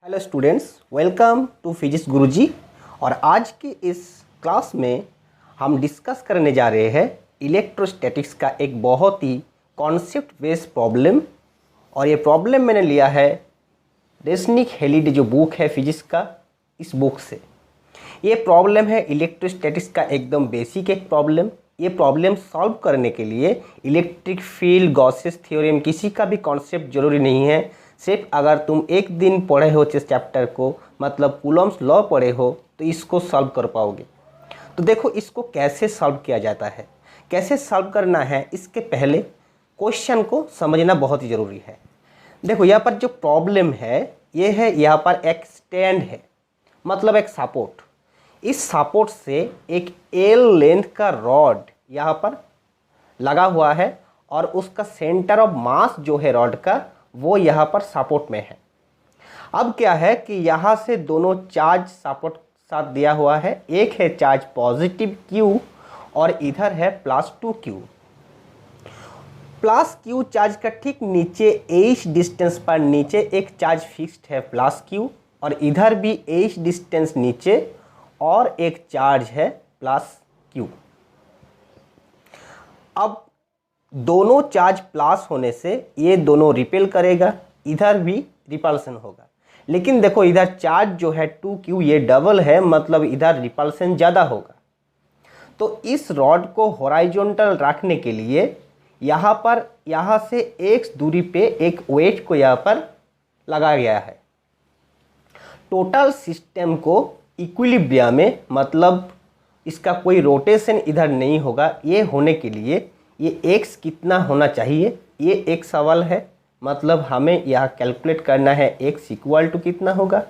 Hello students, welcome to physics guruji. और आज की इस क्लास में हम डिस्कस करने जा रहे हैं इलेक्ट्रोस्टैटिक्स का एक बहुत ही कॉन्सेप्ट बेस्ड प्रॉब्लम। और ये प्रॉब्लम मैंने लिया है रेसनिक हेलिडे जो बुक है फिजिक्स का, इस बुक से। ये प्रॉब्लम है इलेक्ट्रोस्टैटिक्स का एकदम बेसिक एक प्रॉब्लम। ये प्रॉब्लम सॉल्व करने के लिए इलेक्ट्रिक फील्ड, गॉसेस थ्योरम, किसी का भी कॉन्सेप्ट जरूरी नहीं है। सिर्फ अगर तुम एक दिन पढ़े हो इस चैप्टर को, मतलब कूलॉम्स लॉ पढ़े हो, तो इसको सॉल्व कर पाओगे। तो देखो इसको कैसे सॉल्व किया जाता है, कैसे सॉल्व करना है, इसके पहले क्वेश्चन को समझना बहुत ही ज़रूरी है। देखो यहाँ पर जो प्रॉब्लम है ये है, यहाँ पर एक स्टैंड है, मतलब एक सपोर्ट। इस सपोर्ट से एक एल लेंथ का रॉड यहाँ पर लगा हुआ है और उसका सेंटर ऑफ मास जो है रॉड का, वो यहाँ पर सपोर्ट में है। अब क्या है कि यहाँ से दोनों चार्ज सपोर्ट साथ दिया हुआ है। एक है चार्ज पॉजिटिव Q और इधर है +2Q। +Q चार्ज का ठीक नीचे h डिस्टेंस पर नीचे एक चार्ज फिक्स्ड है +Q, और इधर भी h डिस्टेंस नीचे और एक चार्ज है +Q। अब दोनों चार्ज प्लस होने से ये दोनों रिपेल करेगा, इधर भी रिपल्सन होगा। लेकिन देखो इधर चार्ज जो है 2Q ये डबल है, मतलब इधर रिपल्सन ज़्यादा होगा। तो इस रॉड को हॉराइजॉन्टल रखने के लिए यहाँ से x दूरी पे एक वेट को यहाँ पर लगाया गया है। टोटल सिस्टम को इक्विलिब्रियम में, मतलब इसका कोई रोटेशन इधर नहीं होगा। ये होने के लिए ये x कितना होना चाहिए, ये एक सवाल है। मतलब हमें यह कैलकुलेट करना है x इक्वल टू कितना होगा।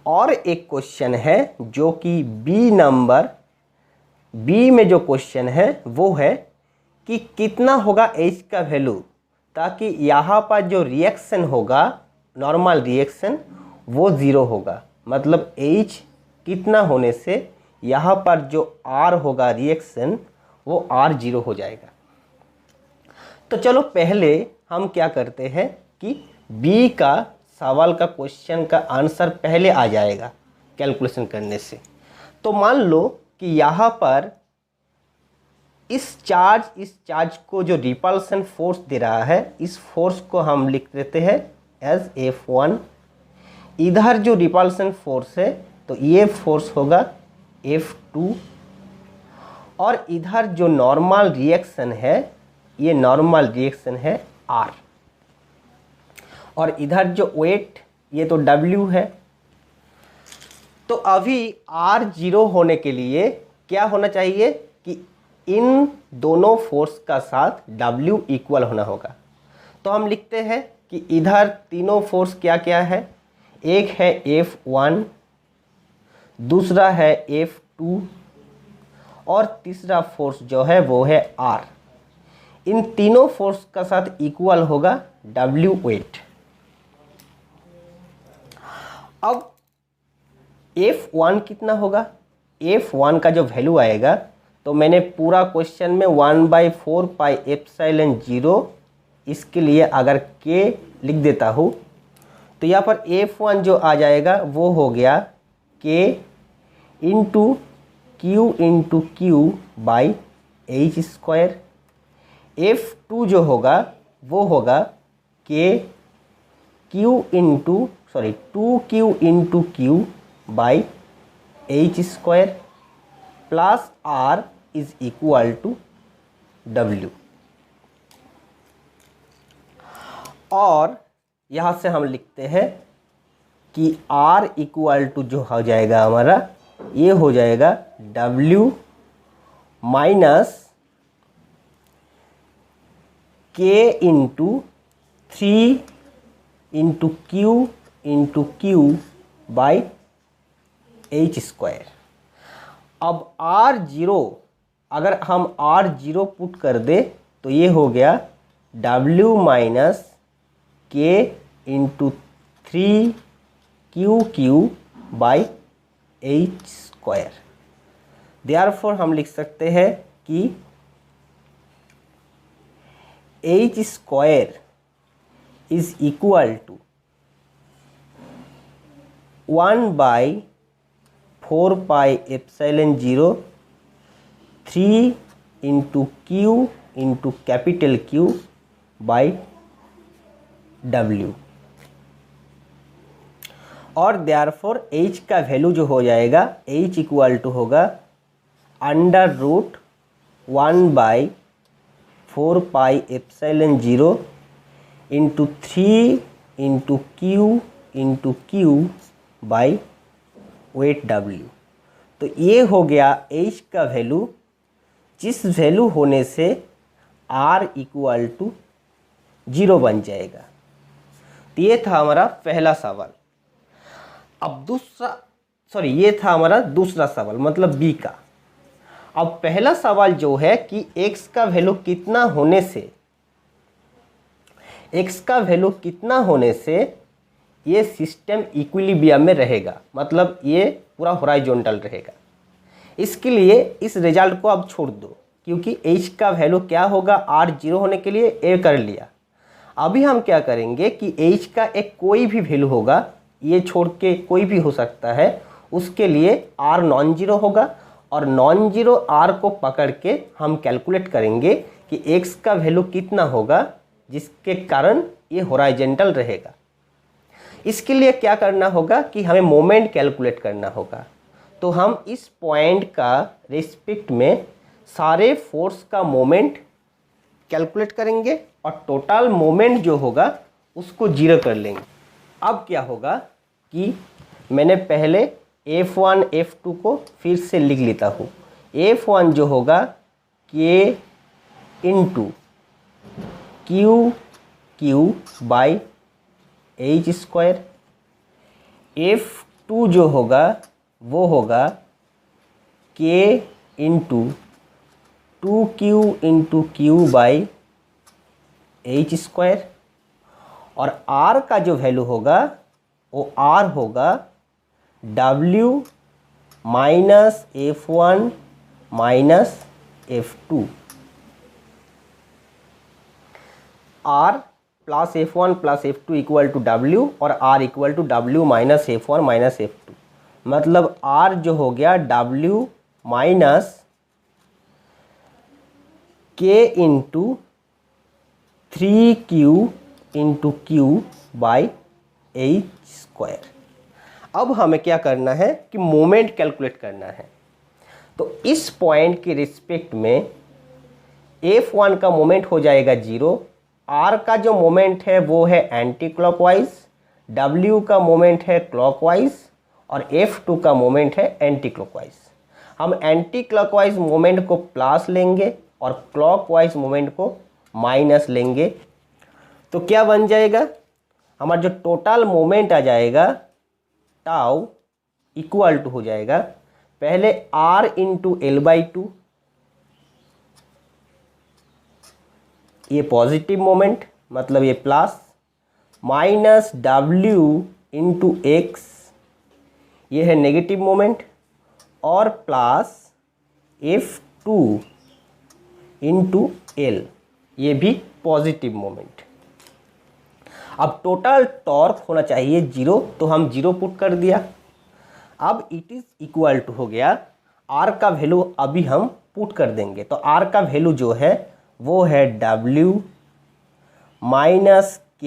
और एक क्वेश्चन है जो कि बी में जो क्वेश्चन है वो है कि कितना होगा h का वैल्यू, ताकि यहाँ पर जो रिएक्शन होगा, नॉर्मल रिएक्शन, वो ज़ीरो होगा। मतलब h कितना होने से यहाँ पर जो r होगा रिएक्शन, वो r ज़ीरो हो जाएगा। तो चलो पहले हम क्या करते हैं कि बी का सवाल का क्वेश्चन का आंसर पहले आ जाएगा कैलकुलेशन करने से। तो मान लो कि यहाँ पर इस चार्ज को जो रिपल्सन फोर्स दे रहा है, इस फोर्स को हम लिख देते हैं एज F1। इधर जो रिपल्सन फोर्स है तो ये फोर्स होगा F2, और इधर जो नॉर्मल रिएक्शन है, ये नॉर्मल रिएक्शन है R, और इधर जो वेट ये तो W है। तो अभी R जीरो होने के लिए क्या होना चाहिए कि इन दोनों फोर्स का साथ W इक्वल होना होगा। तो हम लिखते हैं कि इधर तीनों फोर्स क्या क्या है, एक है F1, दूसरा है F2, और तीसरा फोर्स जो है वो है R। इन तीनों फोर्स का साथ इक्वल होगा W वेट। अब F1 कितना होगा, F1 का जो वैल्यू आएगा, तो मैंने पूरा क्वेश्चन में 1/4 पाई एप्सिलॉन 0 इसके लिए अगर K लिख देता हूँ, तो यहाँ पर F1 जो आ जाएगा वो हो गया K into Q by h²। F2 जो होगा वो होगा Q into 2Q into Q by h² plus R is equal to W। और यहाँ से हम लिखते हैं कि R इक्वल टू जो हो जाएगा हमारा, ये हो जाएगा W minus K into 3 into Q by h²। अब R0, अगर हम R0 पुट कर दे तो ये हो गया W minus K into 3Q by h²। Therefore हम लिख सकते हैं कि h² is equal to 1/4πε0 3 into Q into capital Q by W। और देयरफॉर H का वैल्यू जो हो जाएगा, H इक्वल टू होगा √1/4πε0 into 3 into Q by weight W। तो ये हो गया H का वैल्यू, जिस वैल्यू होने से R इक्वल टू 0 बन जाएगा। तो ये था हमारा पहला सवाल। अब ये था हमारा दूसरा सवाल, मतलब बी का। अब पहला सवाल जो है कि x का वैल्यू कितना होने से ये सिस्टम इक्विलिब्रियम में रहेगा, मतलब ये पूरा हॉरिजॉन्टल रहेगा। इसके लिए इस रिजल्ट को अब छोड़ दो, क्योंकि h का वैल्यू क्या होगा, r 0 होने के लिए ए कर लिया। अभी हम क्या करेंगे कि h का एक कोई भी वैल्यू होगा, ये छोड़ के कोई भी हो सकता है, उसके लिए r नॉन जीरो होगा, और नॉन जीरो r को पकड़ के हम कैलकुलेट करेंगे कि x का वैल्यू कितना होगा, जिसके कारण ये हॉरिजॉन्टल रहेगा। इसके लिए क्या करना होगा कि हमें मोमेंट कैलकुलेट करना होगा। तो हम इस पॉइंट का रिस्पेक्ट में सारे फोर्स का मोमेंट कैलकुलेट करेंगे और टोटल मोमेंट जो होगा उसको 0 कर लेंगे। अब क्या होगा कि मैंने पहले F1 F2 को फिर से लिख लेता हूँ। F1 जो होगा K into Q by H²। F2 जो होगा वो होगा K into 2Q into Q by H²। और R का जो वैल्यू होगा वो R होगा W minus F1 minus F2। R plus F1 plus F2 equal to W, और R equal to W minus F1 minus F2। मतलब R जो हो गया W minus K into 3Q into Q by H²। अब हमें क्या करना है कि मोमेंट कैलकुलेट करना है। तो इस पॉइंट के रिस्पेक्ट में F1 का मोमेंट हो जाएगा 0, R का जो मोमेंट है वो है एंटी क्लॉकवाइज, W का मोमेंट है क्लॉकवाइज, और F2 का मोमेंट है एंटी क्लॉकवाइज। हम एंटी क्लॉकवाइज मोमेंट को प्लस लेंगे और क्लॉकवाइज मोमेंट को माइनस लेंगे। तो क्या बन जाएगा, हमारा जो टोटल मोमेंट आ जाएगा टाउ इक्वल टू हो जाएगा पहले R इंटू L/2, ये पॉजिटिव मोमेंट मतलब ये plus, minus W into x, ये है नेगेटिव मोमेंट, और प्लस F2 इंटू L, ये भी पॉजिटिव मोमेंट। अब टोटल टॉर्क होना चाहिए 0, तो हम 0 पुट कर दिया। अब इट इज इक्वल टू हो गया, R का वैल्यू अभी हम पुट कर देंगे। तो R का वैल्यू जो है वो है W minus K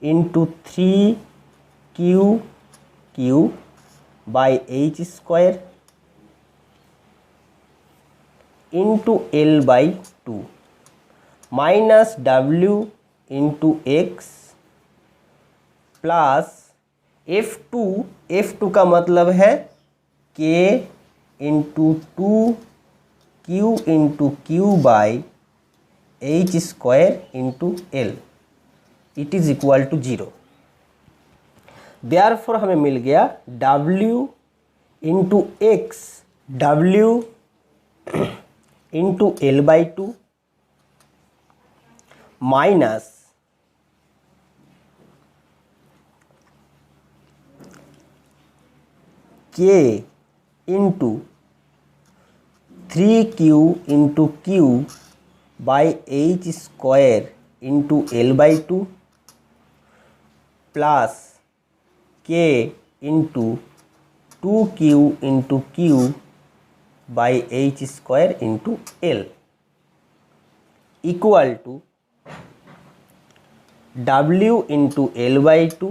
into 3Q by H² into L/2 minus W into X plus F2 का मतलब है K into 2Q into Q by H² into L, it is equal to 0। Therefore हमें मिल गया W into X, W into L/2 minus K into 3Q into Q by H² into L/2 plus K into 2q into Q by H square into L equal to w into L by 2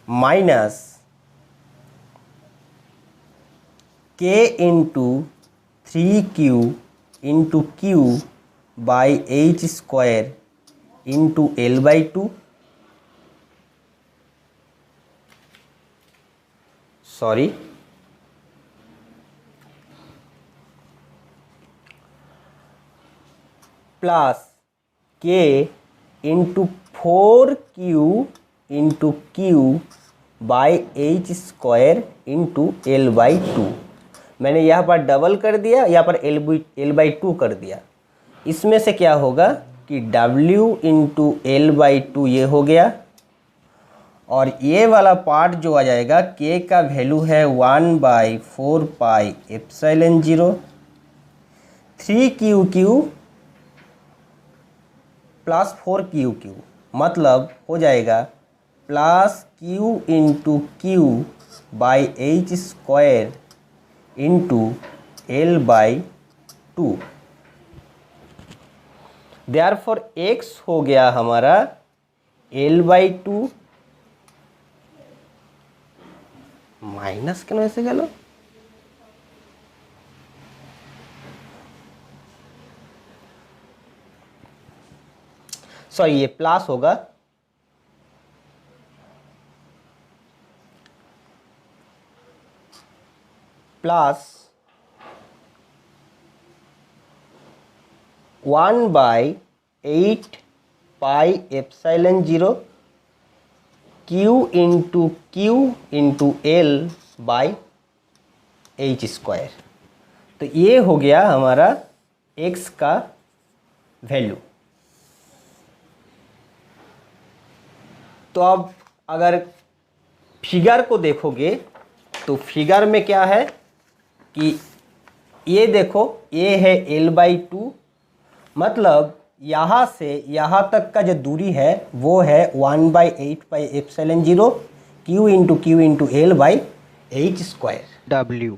minus k into 3q into Q by H square into L by 2 sorry plus k into 4q into Q by H square into L by 2। मैंने यहाँ पर double कर दिया, यहाँ पर L by 2 कर दिया। इसमें से क्या होगा कि w इंटू एल बाई 2 ये हो गया, और ये वाला पार्ट जो आ जाएगा k का वैल्यू है 1/4 pi epsilon 0 3q plus 4q मतलब हो जाएगा plus q into Q by H square into L by 2। Therefore x हो गया हमारा एल बाई 2 माइनस केन ऐसे गलो सॉरी ये प्लस होगा plus 1/8 pi epsilon 0 q into Q into L by H square. तो ये हो गया हमारा x का वैल्यू। तो अब अगर फिगर को देखोगे तो फिगर में क्या है कि ये देखो, ये है एल बाई 2 मतलब यहाँ से यहाँ तक का जो दूरी है वो है 1/8 pi epsilon 0 Q into L by H square. W